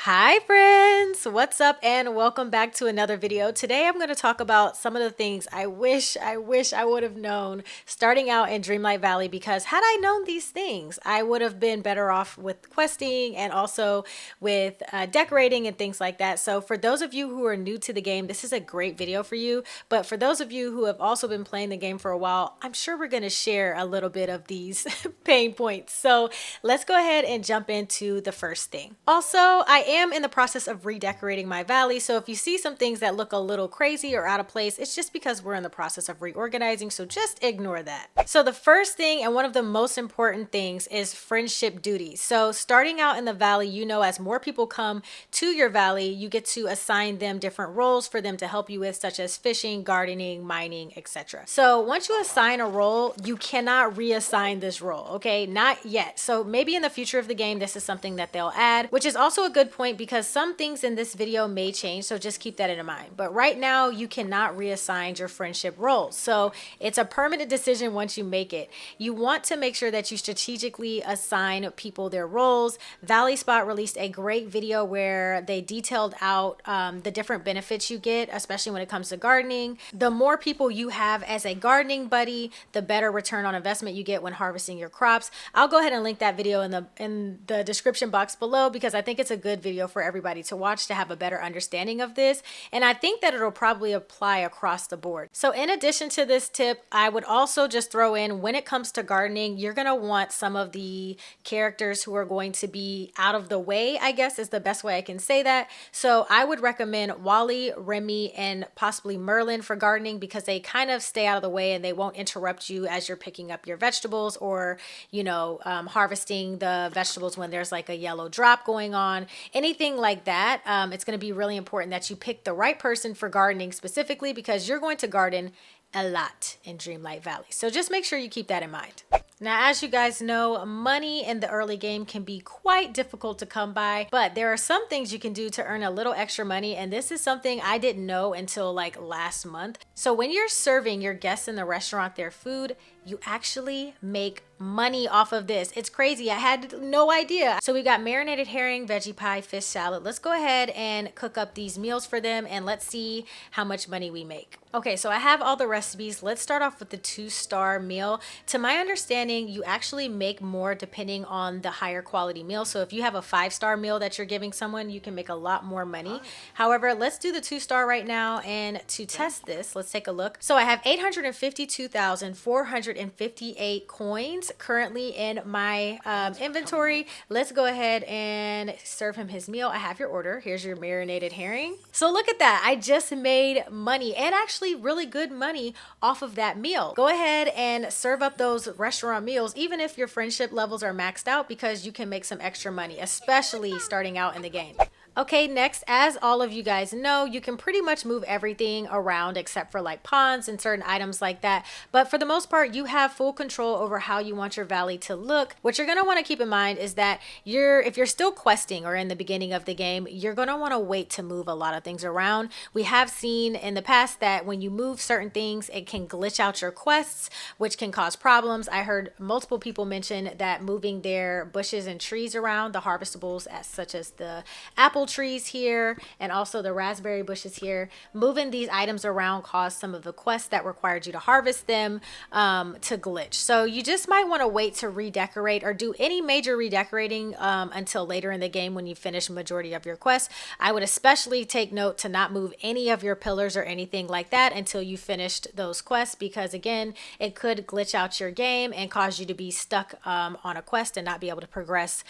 Hi friends, what's up and welcome back to another video. Today I'm going to talk about some of the things I wish I would have known starting out in Dreamlight Valley, because had I known these things, I would have been better off with questing and also with decorating and things like that. So for those of you who are new to the game, this is a great video for you. But for those of you who have also been playing the game for a while, I'm sure we're going to share a little bit of these pain points. So let's go ahead and jump into the first thing. Also, I am in the process of redecorating my valley, so if you see some things that look a little crazy or out of place, it's just because we're in the process of reorganizing, so just ignore that. So the first thing and one of the most important things is friendship duties. So starting out in the valley, you know, as more people come to your valley, you get to assign them different roles for them to help you with, such as fishing, gardening, mining, etc. So once you assign a role, you cannot reassign this role, okay? Not yet. So maybe in the future of the game, this is something that they'll add, which is also a good point because some things in this video may change, so just keep that in mind. But right now, you cannot reassign your friendship roles. So it's a permanent decision once you make it. You want to make sure that you strategically assign people their roles. Valley Spot released a great video where they detailed out the different benefits you get, especially when it comes to gardening. The more people you have as a gardening buddy, the better return on investment you get when harvesting your crops. I'll go ahead and link that video in the description box below, because I think it's a good video for everybody to watch to have a better understanding of this. And I think that it'll probably apply across the board. So in addition to this tip, I would also just throw in, when it comes to gardening, you're going to want some of the characters who are going to be out of the way, I guess is the best way I can say that. So I would recommend Wally, Remy, and possibly Merlin for gardening, because they kind of stay out of the way and they won't interrupt you as you're picking up your vegetables or, you know, harvesting the vegetables when there's like a yellow drop going on, anything like that. It's going to be really important that you pick the right person for gardening specifically, because you're going to garden a lot in Dreamlight Valley. So just make sure you keep that in mind. Now, as you guys know, money in the early game can be quite difficult to come by, but there are some things you can do to earn a little extra money, and this is something I didn't know until like last month. So when you're serving your guests in the restaurant their food, you actually make money off of this. It's crazy. I had no idea. So we got marinated herring, veggie pie, fish salad. Let's go ahead and cook up these meals for them and let's see how much money we make. Okay, so I have all the recipes. Let's start off with the 2-star meal. To my understanding, you actually make more depending on the higher quality meal. So if you have a 5-star meal that you're giving someone, you can make a lot more money. However, let's do the 2-star right now. And to test this, let's take a look. So I have 852,458 coins currently in my inventory. Let's go ahead and serve him his meal. I have your order. Here's your marinated herring. So look at that. I just made money, and actually really good money off of that meal. Go ahead and serve up those restaurant meals, even if your friendship levels are maxed out, because you can make some extra money, especially starting out in the game. Okay, next, as all of you guys know, you can pretty much move everything around except for like ponds and certain items like that. But for the most part, you have full control over how you want your valley to look. What you're going to want to keep in mind is that if you're still questing or in the beginning of the game, you're going to want to wait to move a lot of things around. We have seen in the past that when you move certain things, it can glitch out your quests, which can cause problems. I heard multiple people mention that moving their bushes and trees around, the harvestables such as the apple trees here and also the raspberry bushes here, moving these items around caused some of the quests that required you to harvest them to glitch. So you just might want to wait to redecorate or do any major redecorating until later in the game when you finish majority of your quests. I would especially take note to not move any of your pillars or anything like that until you finished those quests, because again, it could glitch out your game and cause you to be stuck on a quest and not be able to progress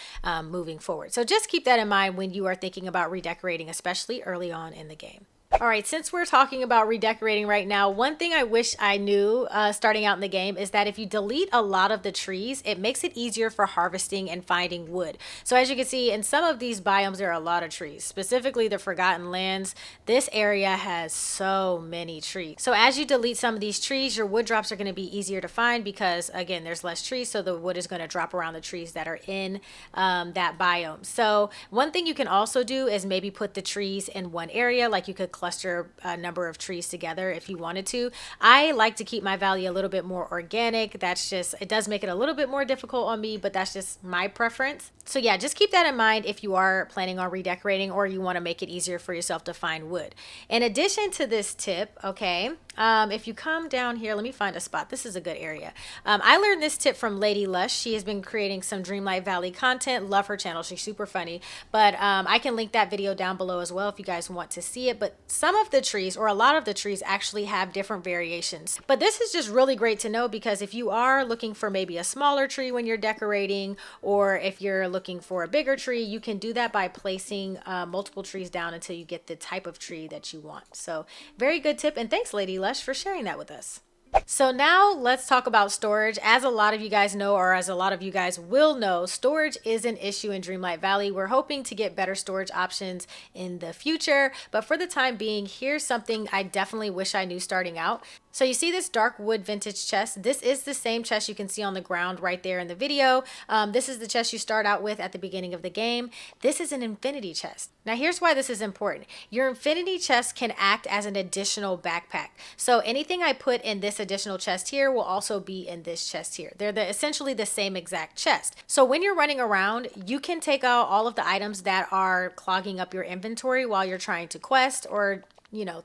moving forward. So just keep that in mind when you are thinking about redecorating, especially early on in the game. All right, since we're talking about redecorating right now, one thing I wish I knew starting out in the game is that if you delete a lot of the trees, it makes it easier for harvesting and finding wood. So as you can see, in some of these biomes, there are a lot of trees, specifically the Forgotten Lands. This area has so many trees. So as you delete some of these trees, your wood drops are going to be easier to find because, again, there's less trees, so the wood is going to drop around the trees that are in that biome. So one thing you can also do is maybe put the trees in one area, like you could cluster cluster a number of trees together if you wanted to. I like to keep my valley a little bit more organic. That's just, it does make it a little bit more difficult on me, but that's just my preference. So yeah, just keep that in mind if you are planning on redecorating or you want to make it easier for yourself to find wood. In addition to this tip, okay, if you come down here, let me find a spot. This is a good area. I learned this tip from Lady Lush. She has been creating some Dreamlight Valley content. Love her channel. She's super funny. But I can link that video down below as well if you guys want to see it. But some of the trees, or a lot of the trees, actually have different variations. But this is just really great to know, because if you are looking for maybe a smaller tree when you're decorating, or if you're looking for a bigger tree, you can do that by placing multiple trees down until you get the type of tree that you want. So very good tip, and thanks Lady Lush for sharing that with us. So now let's talk about storage. As a lot of you guys know, or as a lot of you guys will know, storage is an issue in Dreamlight Valley. We're hoping to get better storage options in the future, but for the time being, here's something I definitely wish I knew starting out. So you see this dark wood vintage chest. This is the same chest you can see on the ground right there in the video. This is the chest you start out with at the beginning of the game. This is an infinity chest. Now here's why this is important. Your infinity chest can act as an additional backpack. So anything I put in this additional chest here will also be in this chest here. They're essentially the same exact chest. So when you're running around, you can take out all of the items that are clogging up your inventory while you're trying to quest, or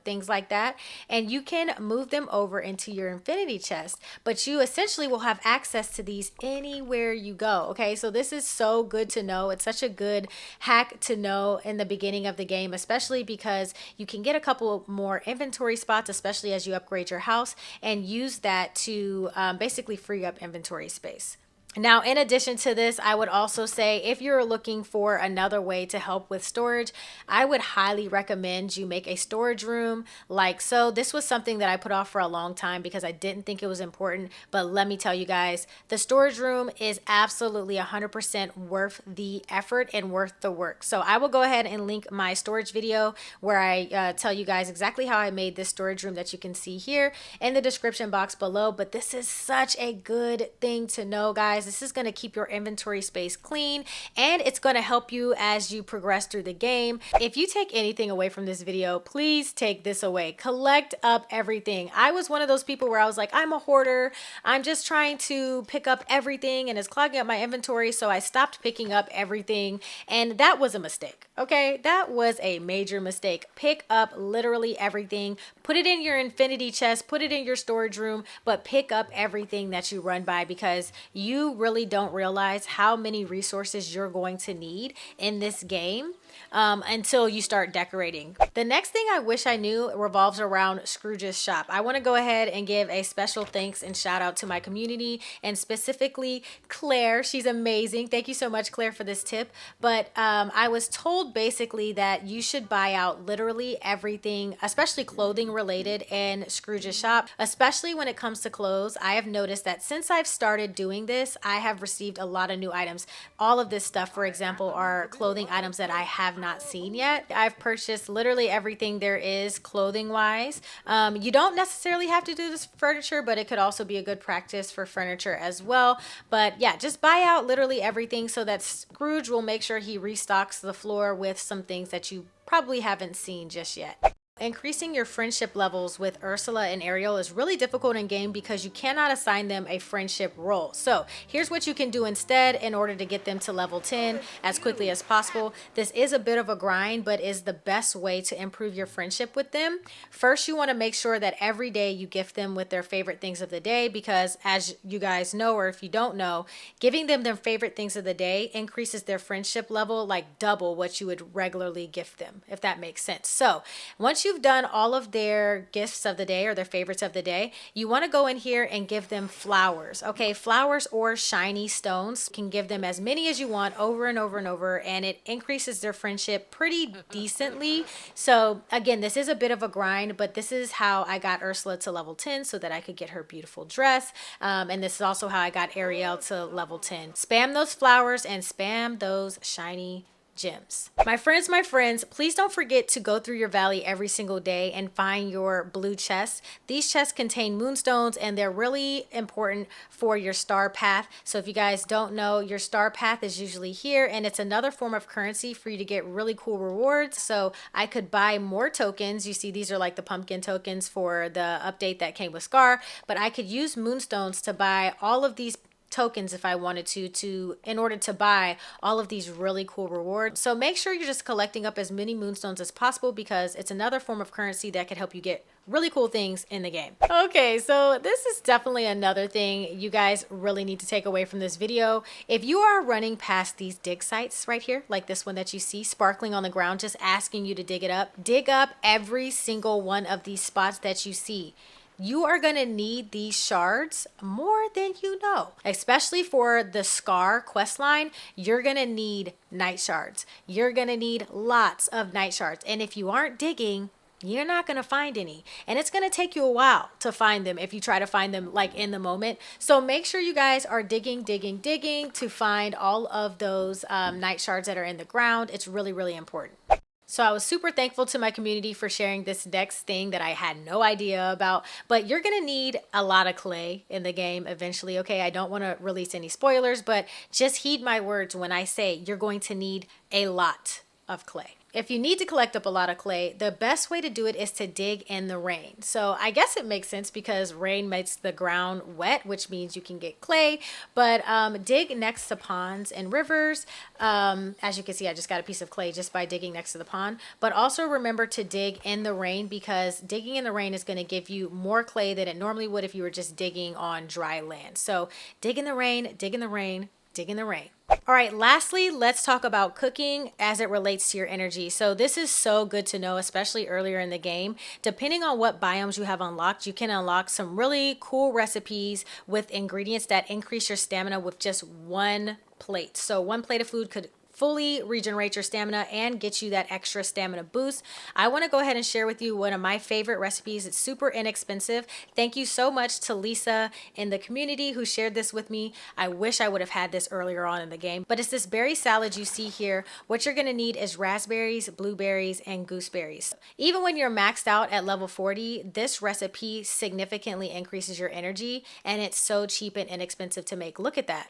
things like that, and you can move them over into your infinity chest, but you essentially will have access to these anywhere you go. Okay, so this is so good to know. It's such a good hack to know in the beginning of the game, especially because you can get a couple more inventory spots, especially as you upgrade your house, and use that to basically free up inventory space. Now, in addition to this, I would also say if you're looking for another way to help with storage, I would highly recommend you make a storage room like so. This was something that I put off for a long time because I didn't think it was important, but let me tell you guys, the storage room is absolutely 100% worth the effort and worth the work. So I will go ahead and link my storage video where I tell you guys exactly how I made this storage room that you can see here in the description box below. But this is such a good thing to know, guys. This is going to keep your inventory space clean, and it's going to help you as you progress through the game. If you take anything away from this video, please take this away. Collect up everything. I was one of those people where I was like, I'm a hoarder. I'm just trying to pick up everything and it's clogging up my inventory. So I stopped picking up everything, and that was a mistake. Okay, that was a major mistake. Pick up literally everything. Put it in your infinity chest, put it in your storage room, but pick up everything that you run by, because you really don't realize how many resources you're going to need in this game until you start decorating. The next thing I wish I knew revolves around Scrooge's shop. I want to go ahead and give a special thanks and shout out to my community, and specifically Claire. She's amazing. Thank you so much, Claire, for this tip. But I was told basically that you should buy out literally everything, especially clothing related, in Scrooge's shop, especially when it comes to clothes. I have noticed that since I've started doing this, I have received a lot of new items. All of this stuff, for example, are clothing items that I have not seen yet. I've purchased literally everything there is clothing wise. You don't necessarily have to do this for furniture, but it could also be a good practice for furniture as well. But yeah, just buy out literally everything so that Scrooge will make sure he restocks the floor with some things that you probably haven't seen just yet. Increasing your friendship levels with Ursula and Ariel is really difficult in game because you cannot assign them a friendship role. So here's what you can do instead in order to get them to level 10 as quickly as possible. This is a bit of a grind, but is the best way to improve your friendship with them. First, you want to make sure that every day you gift them with their favorite things of the day, because as you guys know, or if you don't know, giving them their favorite things of the day increases their friendship level like double what you would regularly gift them, if that makes sense. So once you've done all of their gifts of the day or their favorites of the day, you want to go in here and give them flowers. Okay, flowers or shiny stones. You can give them as many as you want over and over and over, and it increases their friendship pretty decently. So again, this is a bit of a grind, but this is how I got Ursula to level 10 so that I could get her beautiful dress. And this is also how I got Ariel to level 10. Spam those flowers and spam those shiny gems. My friends, please don't forget to go through your valley every single day and find your blue chests. These chests contain moonstones and they're really important for your star path. So if you guys don't know, your star path is usually here, and it's another form of currency for you to get really cool rewards. So I could buy more tokens. You see, these are like the pumpkin tokens for the update that came with Scar, but I could use moonstones to buy all of these tokens if I wanted to in order to buy all of these really cool rewards. So make sure you're just collecting up as many moonstones as possible, because it's another form of currency that could help you get really cool things in the game. Okay, so this is definitely another thing you guys really need to take away from this video. If you are running past these dig sites right here, like this one that you see sparkling on the ground, just asking you to dig it up, dig up every single one of these spots that you see. You are going to need these shards more than you know. Especially for the Scar quest line, you're going to need night shards. You're going to need lots of night shards. And if you aren't digging, you're not going to find any. And it's going to take you a while to find them if you try to find them like in the moment. So make sure you guys are digging to find all of those night shards that are in the ground. It's really, really important. So I was super thankful to my community for sharing this next thing that I had no idea about, but you're going to need a lot of clay in the game eventually. Okay, I don't want to release any spoilers, but just heed my words when I say you're going to need a lot of clay. If you need to collect up a lot of clay, the best way to do it is to dig in the rain. So I guess it makes sense because rain makes the ground wet, which means you can get clay, but dig next to ponds and rivers. As you can see, I just got a piece of clay just by digging next to the pond, but also remember to dig in the rain, because digging in the rain is going to give you more clay than it normally would if you were just digging on dry land. So dig in the rain, dig in the rain, dig in the rain. All right, lastly, let's talk about cooking as it relates to your energy. So this is so good to know, especially earlier in the game. Depending on what biomes you have unlocked, you can unlock some really cool recipes with ingredients that increase your stamina with just one plate. So one plate of food could fully regenerate your stamina and get you that extra stamina boost. I want to go ahead and share with you one of my favorite recipes. It's super inexpensive. Thank you so much to Lisa in the community who shared this with me. I wish I would have had this earlier on in the game, but it's this berry salad you see here. What you're going to need is raspberries, blueberries, and gooseberries. Even when you're maxed out at level 40, this recipe significantly increases your energy, and it's so cheap and inexpensive to make. Look at that.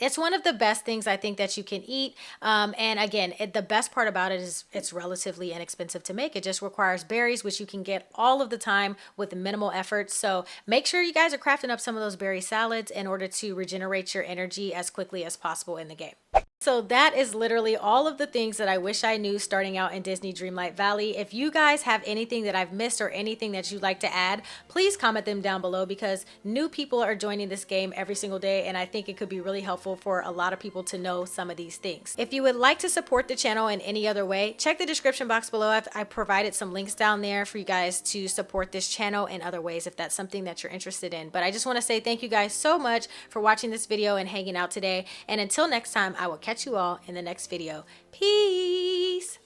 It's one of the best things I think that you can eat. And again, the best part about it is it's relatively inexpensive to make. It just requires berries, which you can get all of the time with minimal effort. So make sure you guys are crafting up some of those berry salads in order to regenerate your energy as quickly as possible in the game. So that is literally all of the things that I wish I knew starting out in Disney Dreamlight Valley. If you guys have anything that I've missed or anything that you'd like to add, please comment them down below, because new people are joining this game every single day, and I think it could be really helpful for a lot of people to know some of these things. If you would like to support the channel in any other way, check the description box below. I provided some links down there for you guys to support this channel in other ways if that's something that you're interested in. But I just want to say thank you guys so much for watching this video and hanging out today. And until next time, I will catch you all in the next video. Peace.